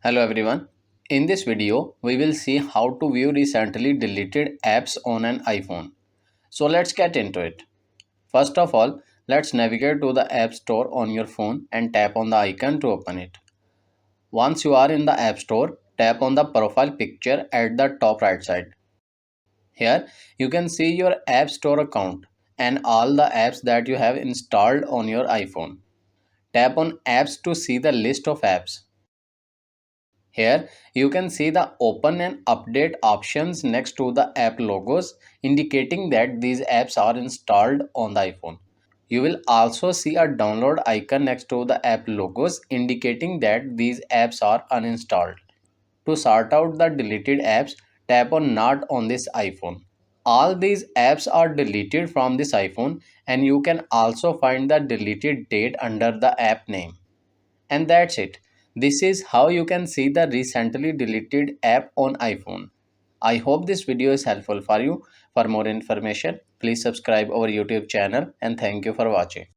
Hello everyone. In this video, we will see how to view recently deleted apps on an iPhone. So let's get into it. First of all, let's navigate to the App Store on your phone and tap on the icon to open it. Once you are in the App Store, tap on the profile picture at the top right side. Here, you can see your App Store account and all the apps that you have installed on your iPhone. Tap on Apps to see the list of apps. Here you can see the open and update options next to the app logos indicating that these apps are installed on the iPhone. You will also see a download icon next to the app logos indicating that these apps are uninstalled. To sort out the deleted apps, tap on Not on this iPhone. All these apps are deleted from this iPhone and you can also find the deleted date under the app name. And that's it. This is how you can see the recently deleted app on iPhone. I hope this video is helpful for you. For more information, please subscribe our YouTube channel and thank you for watching.